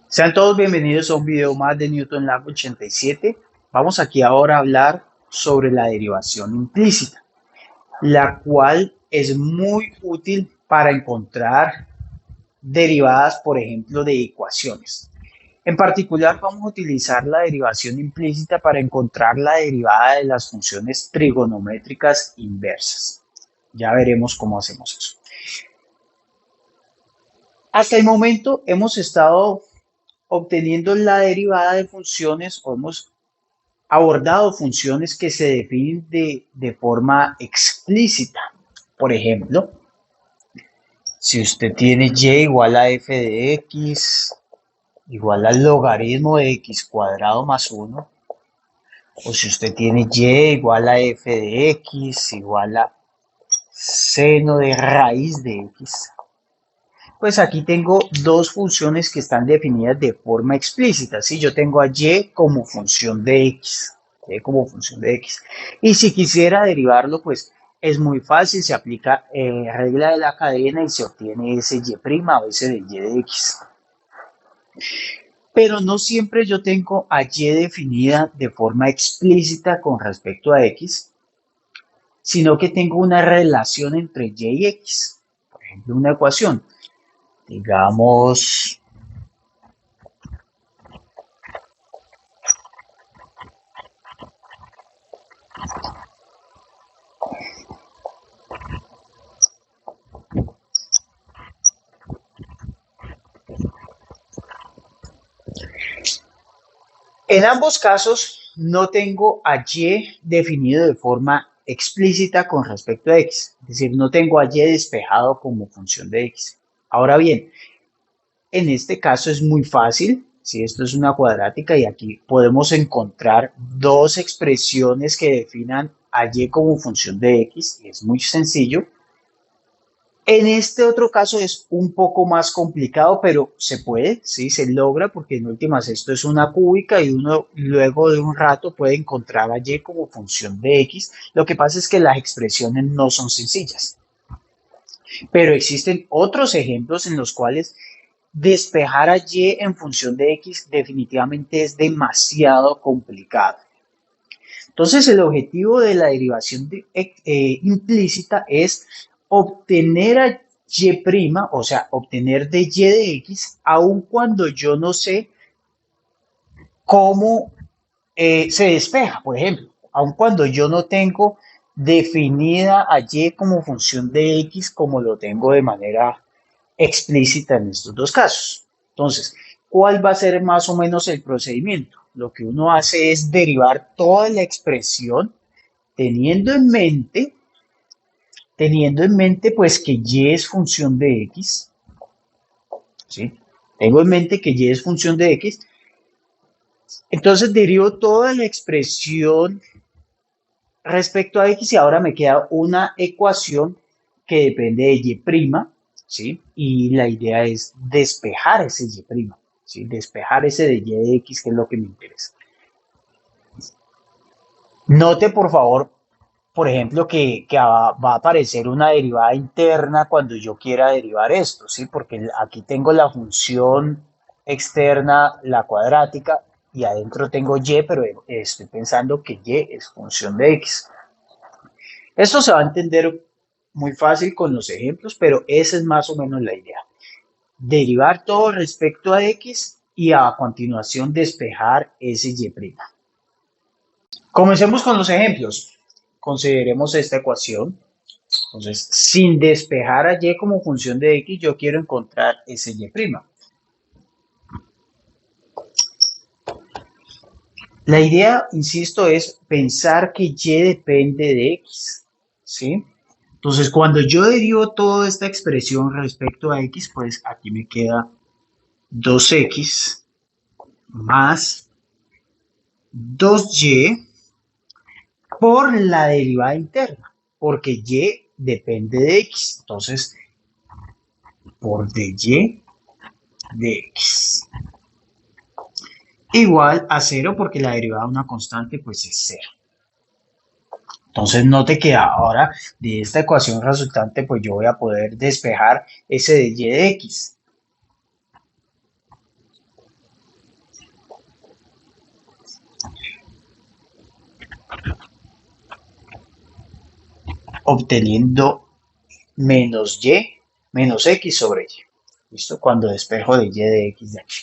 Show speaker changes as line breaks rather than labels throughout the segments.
Sean todos bienvenidos a un video más de Newton Lab 87. Vamos aquí ahora a hablar sobre la derivación implícita, la cual es muy útil para encontrar derivadas, por ejemplo, de ecuaciones. En particular, vamos a utilizar la derivación implícita para encontrar la derivada de las funciones trigonométricas inversas. Ya veremos cómo hacemos eso. Hasta el momento hemos estado obteniendo la derivada de funciones o hemos abordado funciones que se definen de forma explícita. Por ejemplo, si usted tiene y igual a f de x igual al logaritmo de x cuadrado más 1, o si usted tiene y igual a f de x igual a seno de raíz de x, pues aquí tengo dos funciones que están definidas de forma explícita. ¿Sí? Yo tengo a y como función de x, como función de x. Y si quisiera derivarlo, pues es muy fácil, se aplica regla de la cadena y se obtiene ese y' o ese de y de x. Pero no siempre yo tengo a y definida de forma explícita con respecto a x, sino que tengo una relación entre y y x. Por ejemplo, una ecuación. Digamos, en ambos casos no tengo a y definido de forma explícita con respecto a x, es decir, no tengo a y despejado como función de x. Ahora bien, en este caso es muy fácil, si esto es una cuadrática y aquí podemos encontrar dos expresiones que definan a y como función de x, y es muy sencillo. En este otro caso es un poco más complicado, pero se puede, sí, se logra, porque en últimas esto es una cúbica y uno luego de un rato puede encontrar a y como función de x. Lo que pasa es que las expresiones no son sencillas, pero existen otros ejemplos en los cuales despejar a y en función de x definitivamente es demasiado complicado. Entonces, el objetivo de la derivación implícita es obtener a y', o sea, obtener de y de x, aun cuando yo no sé cómo se despeja, por ejemplo, aun cuando yo no tengo definida a y como función de x como lo tengo de manera explícita en estos dos casos. Entonces, ¿cuál va a ser más o menos el procedimiento? Lo que uno hace es derivar toda la expresión teniendo en mente pues que y es función de x, ¿sí? Tengo en mente que y es función de x, entonces derivo toda la expresión respecto a x y ahora me queda una ecuación que depende de y', ¿sí? Y la idea es despejar ese y', ¿sí? Despejar ese de y de x, que es lo que me interesa. Note, por favor, por ejemplo, que va a aparecer una derivada interna cuando yo quiera derivar esto, ¿sí? Porque aquí tengo la función externa, la cuadrática, y adentro tengo y, pero estoy pensando que y es función de x. Esto se va a entender muy fácil con los ejemplos, pero esa es más o menos la idea. Derivar todo respecto a x y a continuación despejar ese y'. Comencemos con los ejemplos. Consideremos esta ecuación. Entonces, sin despejar a y como función de x, yo quiero encontrar ese y'. La idea, insisto, es pensar que y depende de x, ¿sí? Entonces, cuando yo derivo toda esta expresión respecto a x, pues aquí me queda 2x más 2y por la derivada interna, porque y depende de x. Entonces, por dy de x igual a 0 porque la derivada de una constante pues es 0. Entonces note que ahora de esta ecuación resultante pues yo voy a poder despejar ese de y de x. obteniendo menos y menos x sobre y. ¿Listo? Cuando despejo de y de x de aquí.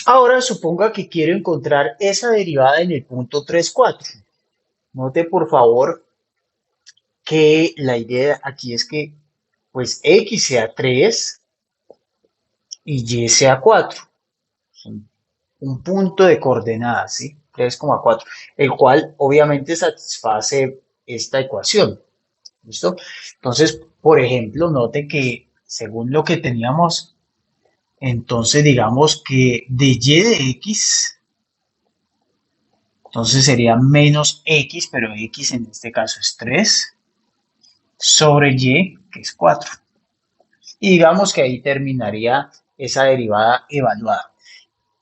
Ahora suponga que quiero encontrar esa derivada en el punto 3, 4. Note por favor que la idea aquí es que pues x sea 3 y y sea 4. Un punto de coordenadas, ¿sí? 3,4, el cual obviamente satisface esta ecuación. ¿Listo? Entonces, por ejemplo, note que según lo que teníamos, entonces digamos que de y de x, entonces sería menos x, pero x en este caso es 3, sobre y, que es 4. Y digamos que ahí terminaría esa derivada evaluada.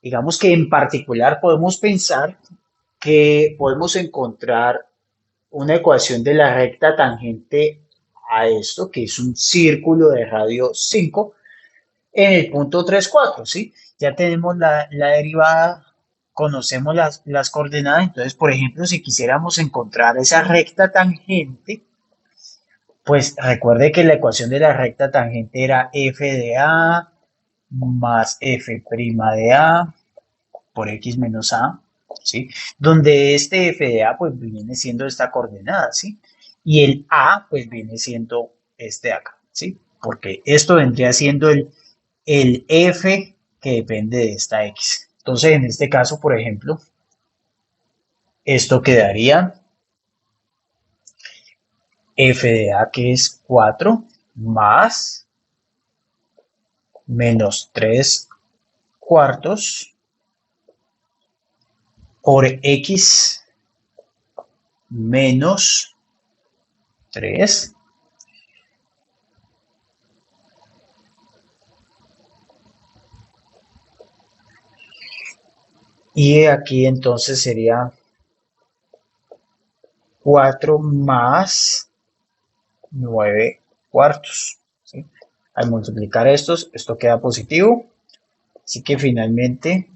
Digamos que en particular podemos pensar que podemos encontrar una ecuación de la recta tangente a esto, que es un círculo de radio 5, en el punto 3, 4, ¿sí? Ya tenemos la derivada, conocemos las coordenadas, entonces, por ejemplo, si quisiéramos encontrar esa recta tangente, pues recuerde que la ecuación de la recta tangente era f de a más f' de a por x menos a, ¿sí? Donde este f de a pues viene siendo esta coordenada, ¿sí? Y el a pues viene siendo este de acá, ¿sí? Porque esto vendría siendo el f que depende de esta x. Entonces, en este caso, por ejemplo, esto quedaría f de a que es 4 más menos 3 cuartos por x menos 3 y aquí entonces sería 4 más 9 cuartos, ¿sí? Al multiplicar estos, esto queda positivo, así que finalmente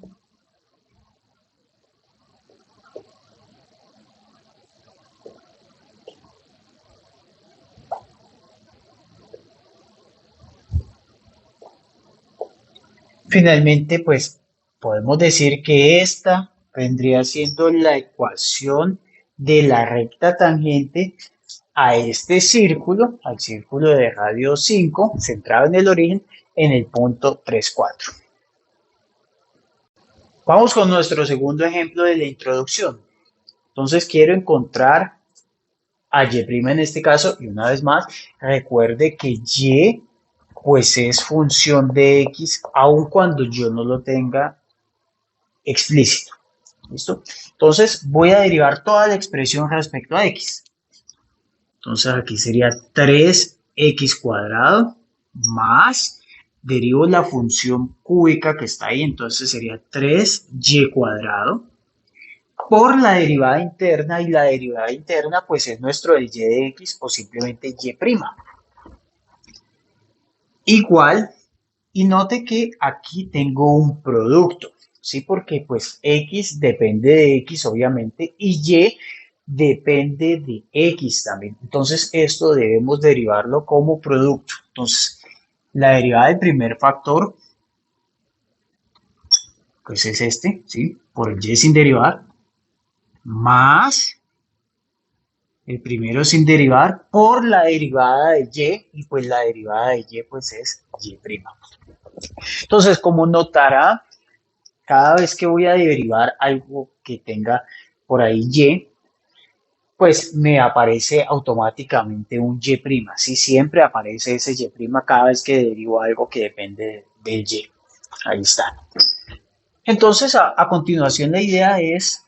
pues podemos decir que esta vendría siendo la ecuación de la recta tangente a este círculo, al círculo de radio 5, centrado en el origen, en el punto 3, 4. Vamos con nuestro segundo ejemplo de la introducción. Entonces quiero encontrar a y' en este caso, y una vez más, recuerde que y pues es función de x, aun cuando yo no lo tenga explícito. ¿Listo? Entonces voy a derivar toda la expresión respecto a x. Entonces aquí sería 3x cuadrado más, derivo la función cúbica que está ahí, entonces sería 3y cuadrado por la derivada interna, y la derivada interna pues es nuestro el y de x o simplemente y'. Igual, y note que aquí tengo un producto, ¿sí? Porque pues x depende de x obviamente y y depende de x también. Entonces esto debemos derivarlo como producto. Entonces la derivada del primer factor pues es este, ¿sí? Por el y sin derivar, más el primero sin derivar por la derivada de y pues la derivada de y pues es y'. Entonces, como notará, cada vez que voy a derivar algo que tenga por ahí y, pues me aparece automáticamente un y'. Sí, siempre aparece ese y' cada vez que derivo algo que depende del y. Ahí está. Entonces, a continuación, la idea es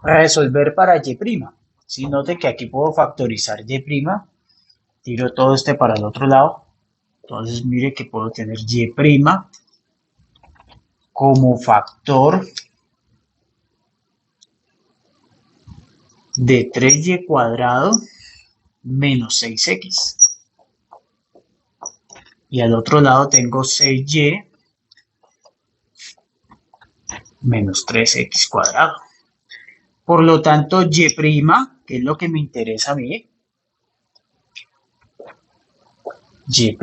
resolver para y'. ¿Sí? Note que aquí puedo factorizar y', tiro todo este para el otro lado. Entonces, mire que puedo tener y' como factor de 3y cuadrado menos 6x. Y al otro lado tengo 6y menos 3x cuadrado. Por lo tanto, y', que es lo que me interesa a mí, y',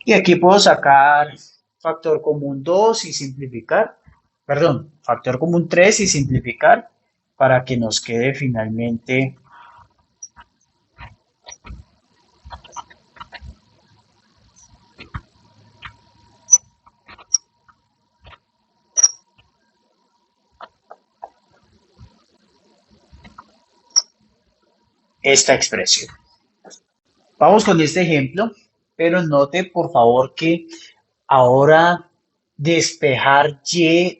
y aquí puedo sacar factor común 2 y simplificar, perdón, factor común 3 y simplificar para que nos quede finalmente esta expresión. Vamos con este ejemplo, pero note por favor que ahora despejar y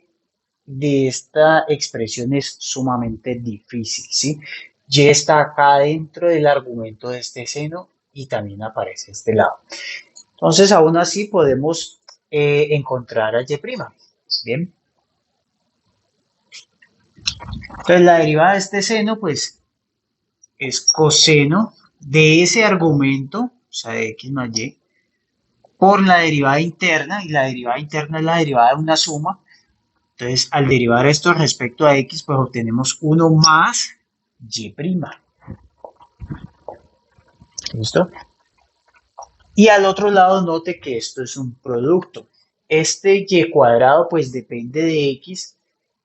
de esta expresión es sumamente difícil, ¿sí? Y está acá dentro del argumento de este seno y también aparece este lado. Entonces, aún así podemos encontrar a y'. Bien. Entonces, la derivada de este seno, pues, es coseno de ese argumento, o sea, de x más y, por la derivada interna, y la derivada interna es la derivada de una suma. Entonces, al derivar esto respecto a x, pues obtenemos 1 más y'. ¿Listo? Y al otro lado, note que esto es un producto. Este y cuadrado, pues depende de x,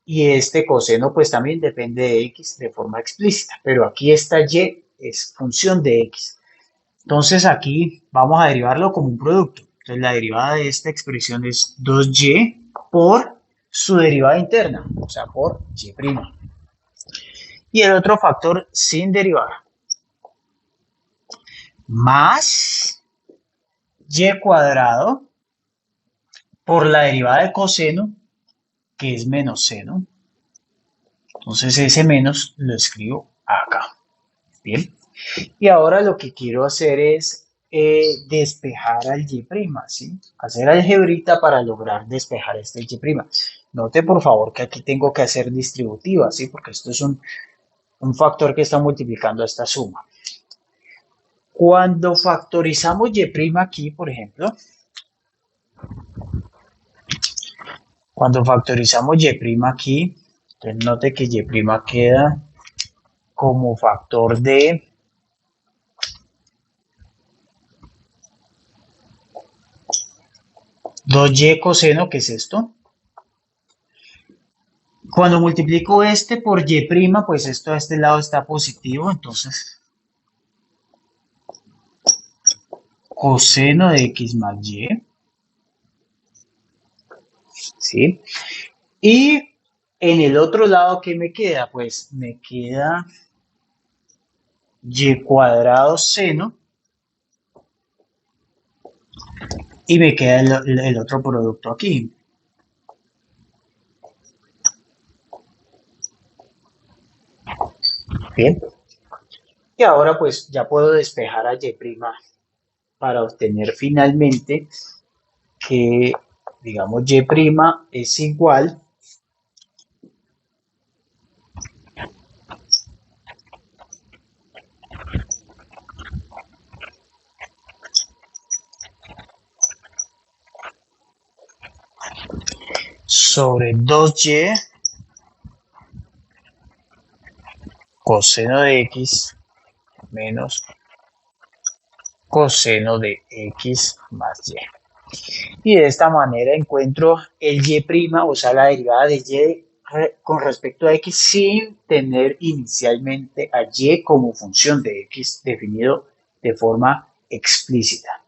y este coseno, pues también depende de x de forma explícita. Pero aquí esta y es función de x. Entonces, aquí vamos a derivarlo como un producto. Entonces, la derivada de esta expresión es 2y por su derivada interna, o sea, por y'. Y el otro factor sin derivada, más y cuadrado por la derivada de coseno, que es menos seno. Entonces ese menos lo escribo acá. Bien. Y ahora lo que quiero hacer es despejar al y', ¿sí? Hacer algebrita para lograr despejar este y'. Note por favor que aquí tengo que hacer distributiva, ¿sí? Porque esto es un factor que está multiplicando esta suma. Cuando factorizamos y' aquí, por ejemplo, cuando factorizamos y' aquí, entonces note que y' queda como factor de 2y coseno, que es esto. Cuando multiplico este por y', pues esto a este lado está positivo, entonces coseno de x más y, ¿sí? Y en el otro lado, ¿qué me queda? Pues me queda y cuadrado seno y me queda el otro producto aquí. Bien. Y ahora pues ya puedo despejar a y' para obtener finalmente que, digamos, y' es igual sobre 2y coseno de x menos coseno de x más y. Y de esta manera encuentro el y', o sea, la derivada de y con respecto a x sin tener inicialmente a y como función de x definido de forma explícita.